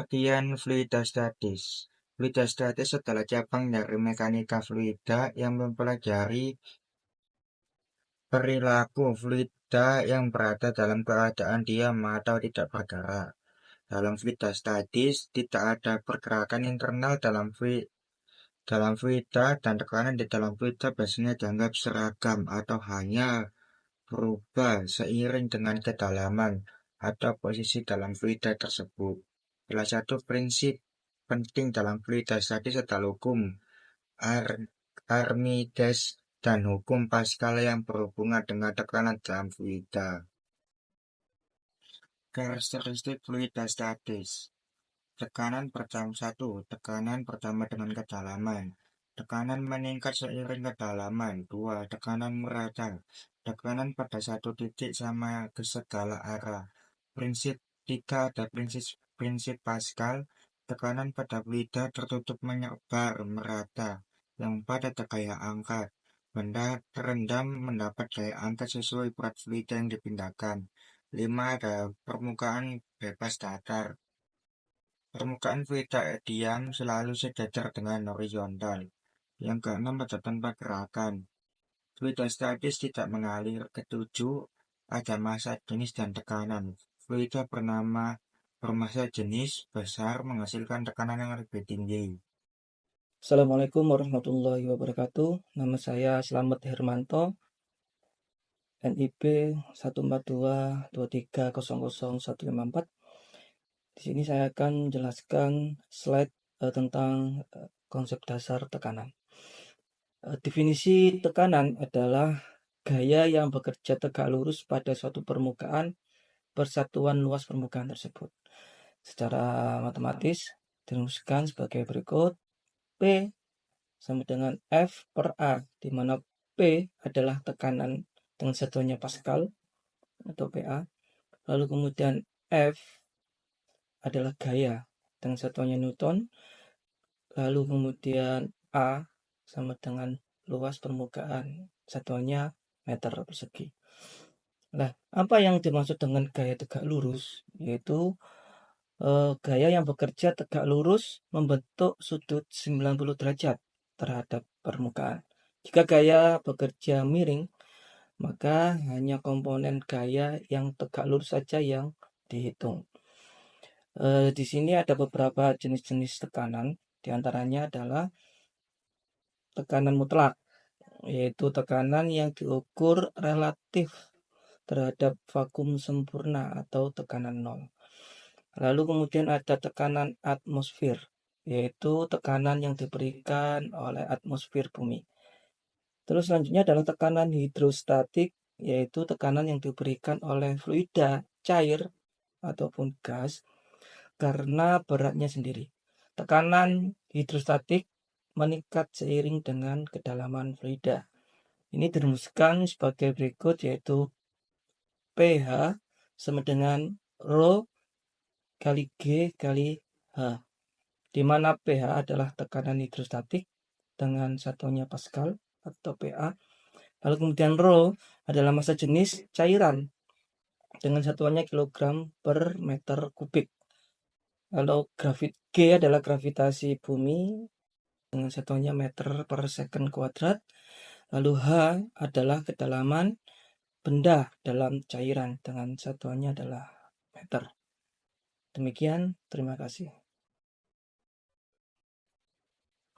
Pengertian fluida statis. Fluida statis adalah cabang dari mekanika fluida yang mempelajari perilaku fluida yang berada dalam keadaan diam atau tidak bergerak. Dalam fluida statis, tidak ada pergerakan internal dalam fluida dan tekanan di dalam fluida biasanya dianggap seragam atau hanya berubah seiring dengan kedalaman atau posisi dalam fluida tersebut. Salah satu prinsip penting dalam fluida statis adalah hukum Archimedes dan hukum Pascal yang berhubungan dengan tekanan dalam fluida. Karakteristik fluida statis. Tekanan pertama 1. Tekanan pertama dengan kedalaman. Tekanan meningkat seiring kedalaman. 2. Tekanan merata. Tekanan pada satu titik sama ke segala arah. Prinsip 3. Ada prinsip Pascal. Tekanan pada fluida tertutup menyebar merata. Yang 4. Ada gaya angkat. Benda terendam mendapat gaya angkat sesuai berat fluida yang dipindahkan. 5. Ada permukaan bebas datar. Permukaan fluida diam selalu sejajar dengan horizontal. Yang keenam ada tanpa gerakan. Fluida statis tidak mengalir. Ketujuh, ada massa jenis dan tekanan. Fluida bermassa jenis besar menghasilkan tekanan yang lebih tinggi. Assalamualaikum warahmatullahi wabarakatuh. Nama saya Slamet Hermanto, NIB 14223000154. Di sini saya akan menjelaskan slide tentang konsep dasar tekanan. Definisi tekanan adalah gaya yang bekerja tegak lurus pada suatu permukaan persatuan luas permukaan tersebut. Secara matematis dirumuskan sebagai berikut. P sama dengan F per A, di mana P adalah tekanan dengan satuannya Pascal atau PA. Lalu kemudian F adalah gaya dengan satuannya Newton. Lalu kemudian A sama dengan luas permukaan, satuannya meter persegi. Nah, apa yang dimaksud dengan gaya tegak lurus? Yaitu gaya yang bekerja tegak lurus membentuk sudut 90 derajat terhadap permukaan. Jika gaya bekerja miring, maka hanya komponen gaya yang tegak lurus saja yang dihitung. Di sini ada beberapa jenis-jenis tekanan, diantaranya adalah tekanan mutlak, yaitu tekanan yang diukur relatif terhadap vakum sempurna atau tekanan nol. Lalu kemudian ada tekanan atmosfer, yaitu tekanan yang diberikan oleh atmosfer bumi. Terus selanjutnya adalah tekanan hidrostatik, yaitu tekanan yang diberikan oleh fluida, cair, ataupun gas karena beratnya sendiri. Tekanan hidrostatik meningkat seiring dengan kedalaman fluida. Ini dirumuskan sebagai berikut, yaitu pH sama dengan Rho kali G kali H, di mana pH adalah tekanan hidrostatik dengan satuannya Pascal atau PA. Lalu kemudian Rho adalah massa jenis cairan dengan satuannya kilogram per meter kubik. Lalu G adalah gravitasi bumi dengan satuannya meter per second kuadrat. Lalu H adalah kedalaman benda dalam cairan dengan satuannya adalah meter. Demikian, terima kasih.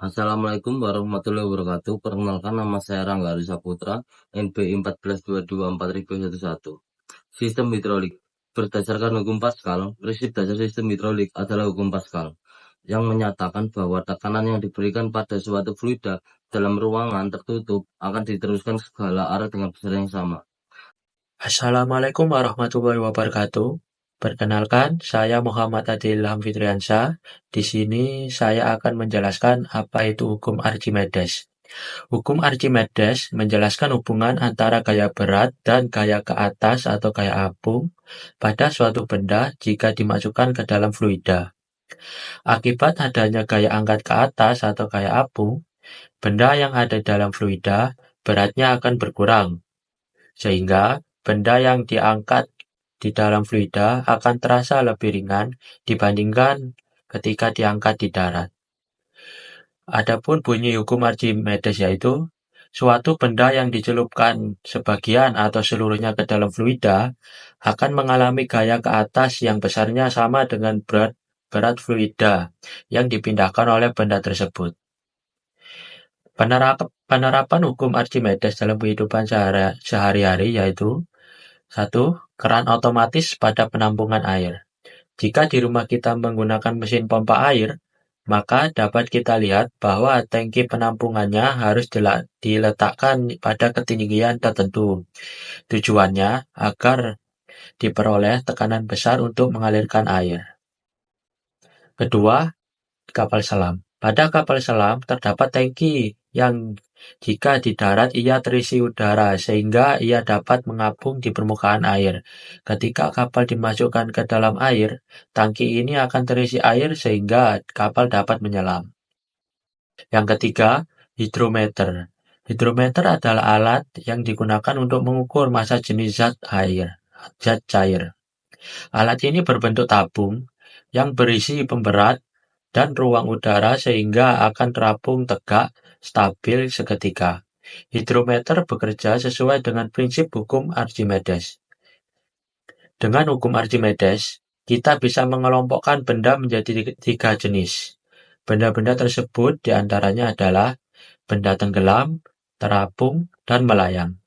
Assalamualaikum warahmatullahi wabarakatuh. Perkenalkan, nama saya Rangga Arisa Putra, NBI 14224.011. Sistem hidrolik. Berdasarkan hukum Pascal, prinsip dasar sistem hidrolik adalah hukum Pascal, yang menyatakan bahwa tekanan yang diberikan pada suatu fluida dalam ruangan tertutup akan diteruskan segala arah dengan besar yang sama. Assalamualaikum warahmatullahi wabarakatuh. Perkenalkan, saya Muhammad Adil Hamfitriansyah. Di sini saya akan menjelaskan apa itu hukum Archimedes. Hukum Archimedes menjelaskan hubungan antara gaya berat dan gaya ke atas atau gaya apung pada suatu benda jika dimasukkan ke dalam fluida. Akibat adanya gaya angkat ke atas atau gaya apung, benda yang ada dalam fluida beratnya akan berkurang, sehingga benda yang diangkat di dalam fluida akan terasa lebih ringan dibandingkan ketika diangkat di darat. Adapun bunyi hukum Archimedes yaitu suatu benda yang dicelupkan sebagian atau seluruhnya ke dalam fluida akan mengalami gaya ke atas yang besarnya sama dengan berat fluida yang dipindahkan oleh benda tersebut. Penerapan hukum Archimedes dalam kehidupan sehari-hari yaitu 1. Keran otomatis pada penampungan air. Jika di rumah kita menggunakan mesin pompa air, maka dapat kita lihat bahwa tangki penampungannya harus diletakkan pada ketinggian tertentu. Tujuannya agar diperoleh tekanan besar untuk mengalirkan air. Kedua, kapal selam. Pada kapal selam terdapat tangki yang jika di darat ia terisi udara sehingga ia dapat mengapung di permukaan air. Ketika kapal dimasukkan ke dalam air, tangki ini akan terisi air sehingga kapal dapat menyelam. Yang ketiga, hidrometer. Hidrometer adalah alat yang digunakan untuk mengukur massa jenis zat cair. Alat ini berbentuk tabung yang berisi pemberat dan ruang udara sehingga akan terapung tegak, stabil seketika. Hidrometer bekerja sesuai dengan prinsip hukum Archimedes. Dengan hukum Archimedes, kita bisa mengelompokkan benda menjadi 3 jenis. Benda-benda tersebut diantaranya adalah benda tenggelam, terapung, dan melayang.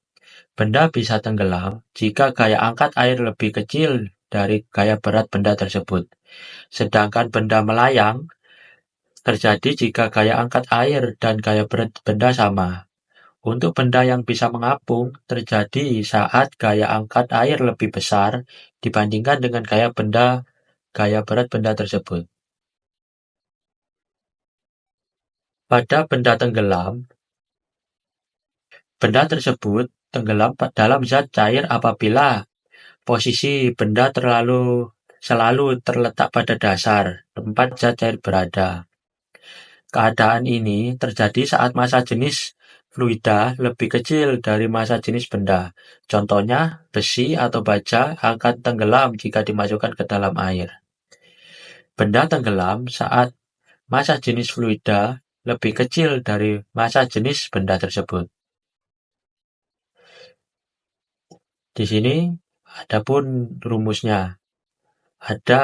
Benda bisa tenggelam jika gaya angkat air lebih kecil dari gaya berat benda tersebut. Sedangkan benda melayang terjadi jika gaya angkat air dan gaya berat benda sama. Untuk benda yang bisa mengapung, terjadi saat gaya angkat air lebih besar dibandingkan dengan gaya berat benda tersebut. Pada benda tenggelam, benda tersebut tenggelam dalam zat cair apabila posisi benda selalu terletak pada dasar tempat zat cair berada. Keadaan ini terjadi saat massa jenis fluida lebih kecil dari massa jenis benda. Contohnya, besi atau baja akan tenggelam jika dimasukkan ke dalam air. Benda tenggelam saat massa jenis fluida lebih kecil dari massa jenis benda tersebut. Di sini ada pun rumusnya. Ada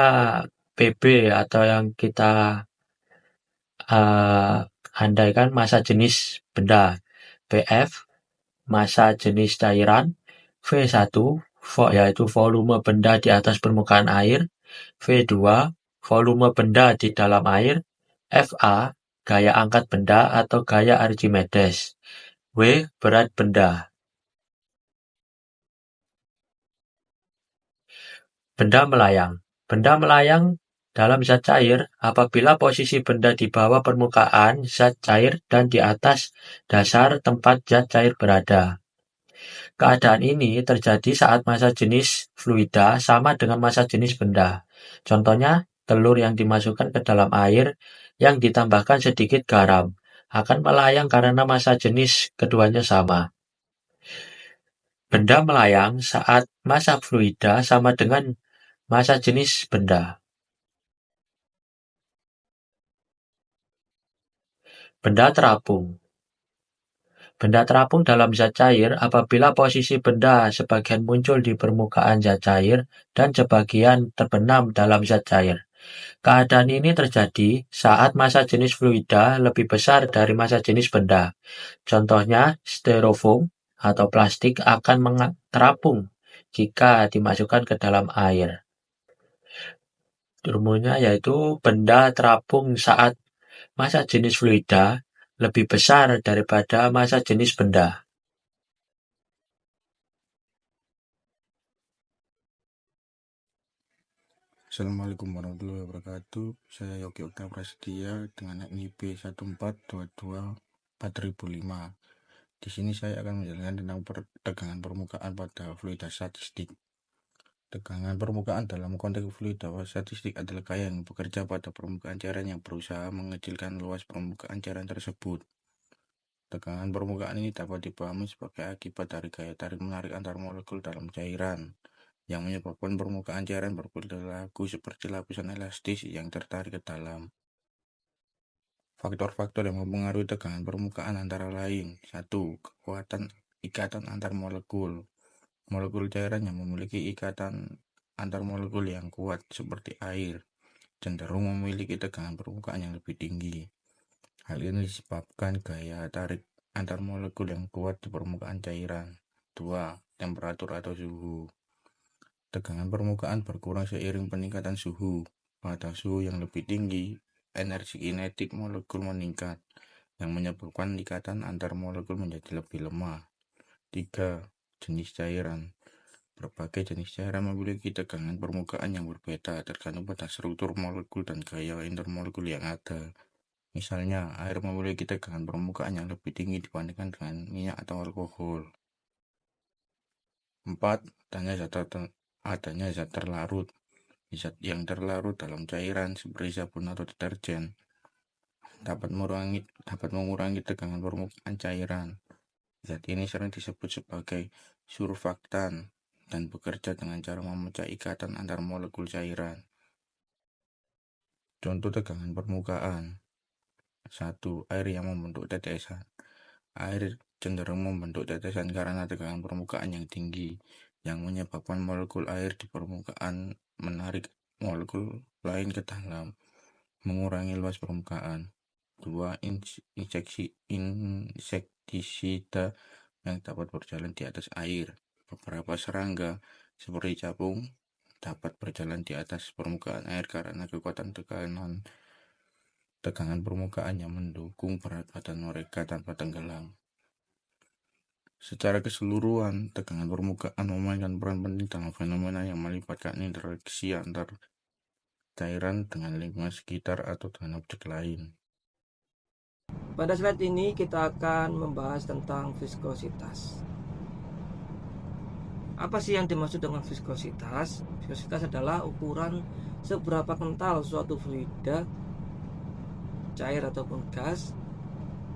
PB atau yang kita andaikan massa jenis benda. PF, massa jenis cairan. V1, yaitu volume benda di atas permukaan air. V2, volume benda di dalam air. FA, gaya angkat benda atau gaya Archimedes. W, berat benda. Benda melayang. Benda melayang dalam zat cair apabila posisi benda di bawah permukaan zat cair dan di atas dasar tempat zat cair berada. Keadaan ini terjadi saat massa jenis fluida sama dengan massa jenis benda. Contohnya, telur yang dimasukkan ke dalam air yang ditambahkan sedikit garam akan melayang karena massa jenis keduanya sama. Benda melayang saat massa fluida sama dengan massa jenis benda. Benda terapung. Benda terapung dalam zat cair apabila posisi benda sebagian muncul di permukaan zat cair dan sebagian terbenam dalam zat cair. Keadaan ini terjadi saat massa jenis fluida lebih besar dari massa jenis benda. Contohnya, styrofoam atau plastik akan terapung jika dimasukkan ke dalam air. Rumusnya yaitu benda terapung saat massa jenis fluida lebih besar daripada massa jenis benda. Assalamualaikum warahmatullahi wabarakatuh. Saya Yogi Okta Prasetya dengan NIP 14224005. Di sini saya akan menjelaskan tentang tegangan permukaan pada fluida statistik. Tegangan permukaan dalam konteks fluida statistik adalah gaya yang bekerja pada permukaan cairan yang berusaha mengecilkan luas permukaan cairan tersebut. Tegangan permukaan ini dapat dipahami sebagai akibat dari gaya tarik-menarik antar molekul dalam cairan. yang menyebabkan permukaan cairan berperilaku seperti lapisan elastis yang tertarik ke dalam. Faktor-faktor yang mempengaruhi tegangan permukaan antara lain: 1. Kekuatan ikatan antar molekul. Molekul cairan yang memiliki ikatan antar molekul yang kuat seperti air cenderung memiliki tegangan permukaan yang lebih tinggi. Hal ini disebabkan gaya tarik antar molekul yang kuat di permukaan cairan. 2. Temperatur atau suhu. Tegangan permukaan berkurang seiring peningkatan suhu. Pada suhu yang lebih tinggi, energi kinetik molekul meningkat, yang menyebabkan ikatan antar molekul menjadi lebih lemah. 3. Jenis cairan. Berbagai jenis cairan memiliki tegangan permukaan yang berbeda tergantung pada struktur molekul dan gaya intermolekul yang ada. Misalnya, air memiliki tegangan permukaan yang lebih tinggi dibandingkan dengan minyak atau alkohol. 4. Adanya zat terlarut. Zat yang terlarut dalam cairan seperti sabun atau deterjen dapat mengurangi tegangan permukaan cairan. Zat ini sering disebut sebagai surfaktan dan bekerja dengan cara memecah ikatan antar molekul cairan. Contoh tegangan permukaan. 1. Air yang membentuk tetesan. Air cenderung membentuk tetesan karena tegangan permukaan yang tinggi, yang menyebabkan molekul air di permukaan menarik molekul lain ke dalam, mengurangi luas permukaan. 2. Insektisida yang dapat berjalan di atas air. Beberapa serangga, seperti capung, dapat berjalan di atas permukaan air karena kekuatan tegangan permukaan yang mendukung berat badan mereka tanpa tenggelam. Secara keseluruhan, tegangan permukaan memainkan peran penting dalam fenomena yang melibatkan interaksi antar cairan dengan lingkungan sekitar atau dengan objek lain. Pada slide ini kita akan membahas tentang viskositas. Apa sih yang dimaksud dengan viskositas? Viskositas adalah ukuran seberapa kental suatu fluida, cair ataupun gas.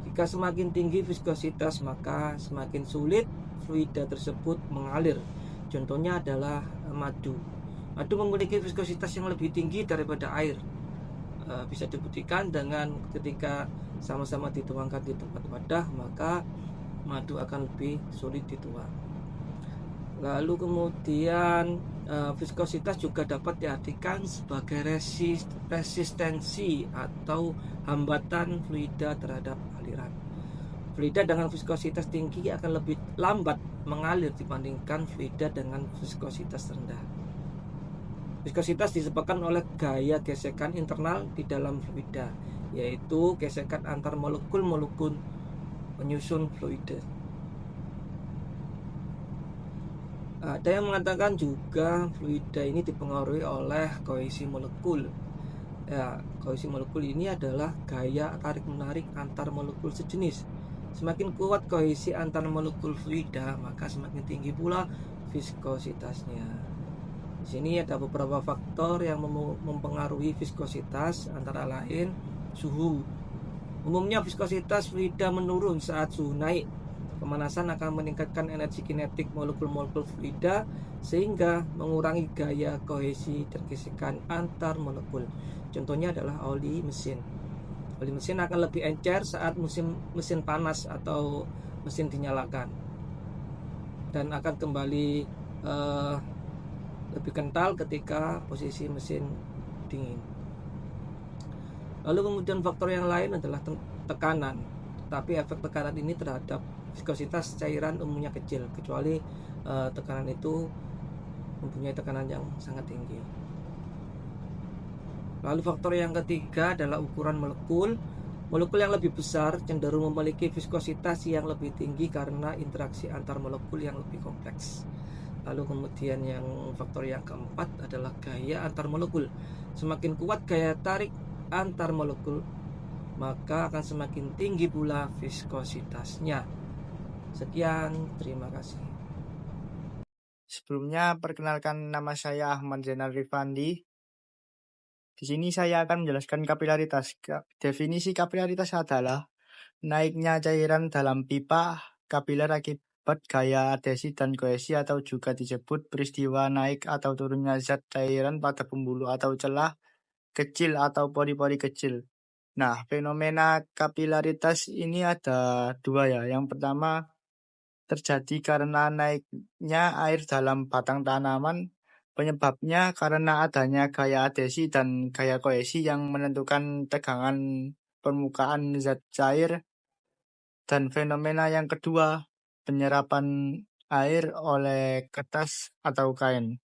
Jika semakin tinggi viskositas, maka semakin sulit fluida tersebut mengalir. Contohnya adalah madu. Madu memiliki viskositas yang lebih tinggi daripada air. Bisa dibuktikan dengan ketika sama-sama dituangkan di tempat wadah, maka madu akan lebih sulit dituang. Lalu kemudian viskositas juga dapat diartikan sebagai resistensi atau hambatan fluida terhadap aliran. Fluida dengan viskositas tinggi akan lebih lambat mengalir dibandingkan fluida dengan viskositas rendah. Viskositas disebabkan oleh gaya gesekan internal di dalam fluida, yaitu gesekan antar molekul-molekul penyusun fluida. Ada yang mengatakan juga fluida ini dipengaruhi oleh kohesi molekul. Kohesi molekul ini adalah gaya tarik-menarik antar molekul sejenis. Semakin kuat kohesi antar molekul fluida, maka semakin tinggi pula viskositasnya. Di sini ada beberapa faktor yang mempengaruhi viskositas, antara lain suhu. Umumnya viskositas fluida menurun saat suhu naik. Pemanasan akan meningkatkan energi kinetik molekul-molekul fluida sehingga mengurangi gaya kohesi dan gesekan antar molekul. Contohnya adalah oli mesin. Oli mesin akan lebih encer saat mesin panas atau mesin dinyalakan, dan akan kembali lebih kental ketika posisi mesin dingin. Lalu kemudian faktor yang lain adalah tekanan. Tapi efek tekanan ini terhadap viskositas cairan umumnya kecil, kecuali tekanan itu mempunyai tekanan yang sangat tinggi. Lalu faktor yang ketiga adalah ukuran molekul. Molekul yang lebih besar cenderung memiliki viskositas yang lebih tinggi karena interaksi antar molekul yang lebih kompleks. Lalu kemudian faktor yang keempat adalah gaya antar molekul. Semakin kuat gaya tarik antar molekul, maka akan semakin tinggi pula viskositasnya. Sekian, terima kasih. Sebelumnya, perkenalkan, nama saya Ahmad Zainal Rifandi. Di sini saya akan menjelaskan kapilaritas. Definisi kapilaritas adalah naiknya cairan dalam pipa kapiler terdapat gaya adhesi dan kohesi atau juga disebut peristiwa naik atau turunnya zat cairan pada pembuluh atau celah kecil atau pori-pori kecil. Nah, fenomena kapilaritas ini ada dua ya. Yang pertama terjadi karena naiknya air dalam batang tanaman. Penyebabnya karena adanya gaya adhesi dan gaya kohesi yang menentukan tegangan permukaan zat cair. Dan fenomena yang kedua, penyerapan air oleh kertas atau kain.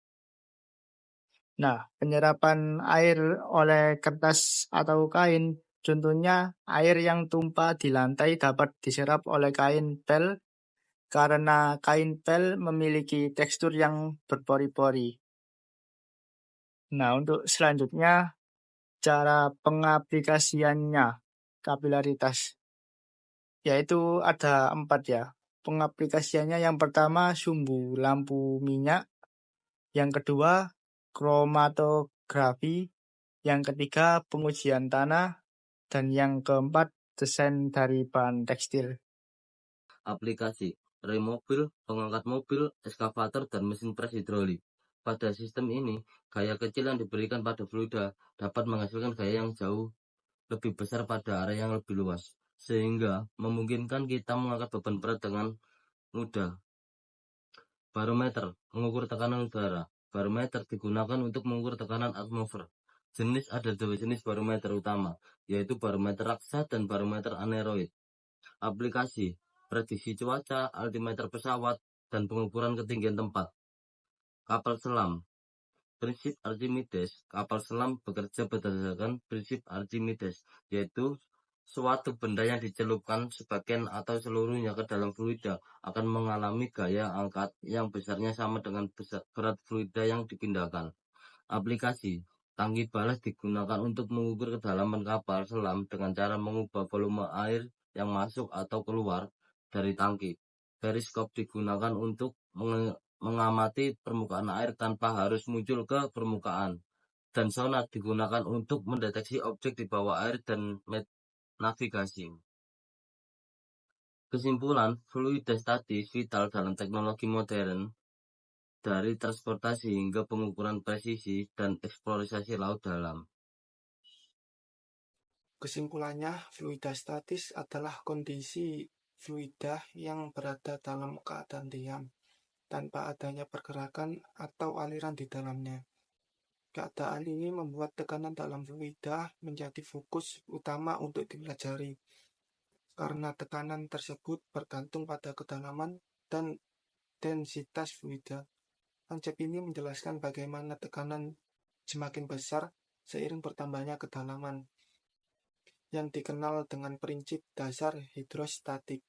Nah, penyerapan air oleh kertas atau kain, contohnya air yang tumpah di lantai dapat diserap oleh kain pel karena kain pel memiliki tekstur yang berpori-pori. Nah, untuk selanjutnya, cara pengaplikasiannya kapilaritas, yaitu ada 4 ya. Pengaplikasiannya yang pertama sumbu lampu minyak, yang kedua kromatografi, yang ketiga pengujian tanah, dan yang keempat desain dari bahan tekstil. Aplikasi rem mobil, pengangkat mobil, eskavator, dan mesin pres hidrolik. Pada sistem ini, gaya kecil yang diberikan pada fluida dapat menghasilkan gaya yang jauh lebih besar pada area yang lebih luas, sehingga memungkinkan kita mengangkat beban berat dengan mudah. Barometer mengukur tekanan udara. Barometer digunakan untuk mengukur tekanan atmosfer. Ada dua jenis barometer utama, yaitu barometer raksa dan barometer aneroid. Aplikasi prediksi cuaca, altimeter pesawat, dan pengukuran ketinggian tempat. Kapal selam. Prinsip Archimedes. Kapal selam bekerja berdasarkan prinsip Archimedes, yaitu suatu benda yang dicelupkan sebagian atau seluruhnya ke dalam fluida akan mengalami gaya angkat yang besarnya sama dengan berat fluida yang dipindahkan. Aplikasi tangki balas digunakan untuk mengukur kedalaman kapal selam dengan cara mengubah volume air yang masuk atau keluar dari tangki. Periskop digunakan untuk mengamati permukaan air tanpa harus muncul ke permukaan. Dan sonar digunakan untuk mendeteksi objek di bawah air dan navigasi. Kesimpulan, fluida statis vital dalam teknologi modern, dari transportasi hingga pengukuran presisi dan eksplorasi laut dalam. Kesimpulannya, fluida statis adalah kondisi fluida yang berada dalam keadaan diam, tanpa adanya pergerakan atau aliran di dalamnya. Keadaan ini membuat tekanan dalam fluida menjadi fokus utama untuk dipelajari, karena tekanan tersebut bergantung pada kedalaman dan densitas fluida. Konsep ini menjelaskan bagaimana tekanan semakin besar seiring bertambahnya kedalaman, yang dikenal dengan prinsip dasar hidrostatik.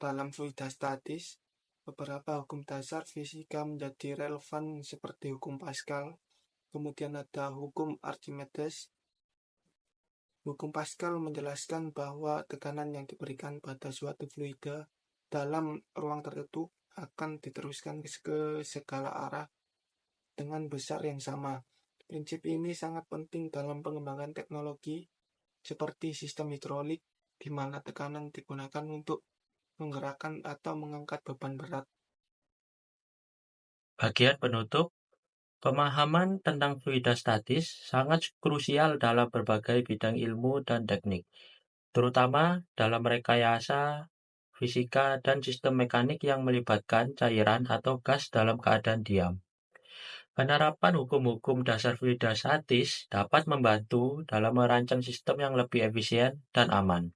Dalam fluida statis, beberapa hukum dasar fisika menjadi relevan seperti hukum Pascal. Kemudian ada hukum Archimedes. Hukum Pascal menjelaskan bahwa tekanan yang diberikan pada suatu fluida dalam ruang tertentu akan diteruskan ke segala arah dengan besar yang sama. Prinsip ini sangat penting dalam pengembangan teknologi seperti sistem hidrolik, di mana tekanan digunakan untuk menggerakkan atau mengangkat beban berat. Bagian penutup, pemahaman tentang fluida statis sangat krusial dalam berbagai bidang ilmu dan teknik, terutama dalam rekayasa, fisika, dan sistem mekanik yang melibatkan cairan atau gas dalam keadaan diam. Penerapan hukum-hukum dasar fluida statis dapat membantu dalam merancang sistem yang lebih efisien dan aman,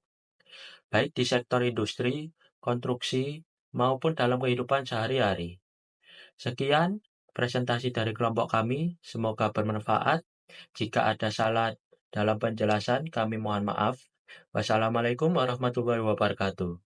baik di sektor industri, konstruksi, maupun dalam kehidupan sehari-hari. Sekian presentasi dari kelompok kami, semoga bermanfaat. Jika ada salah dalam penjelasan, kami mohon maaf. Wassalamualaikum warahmatullahi wabarakatuh.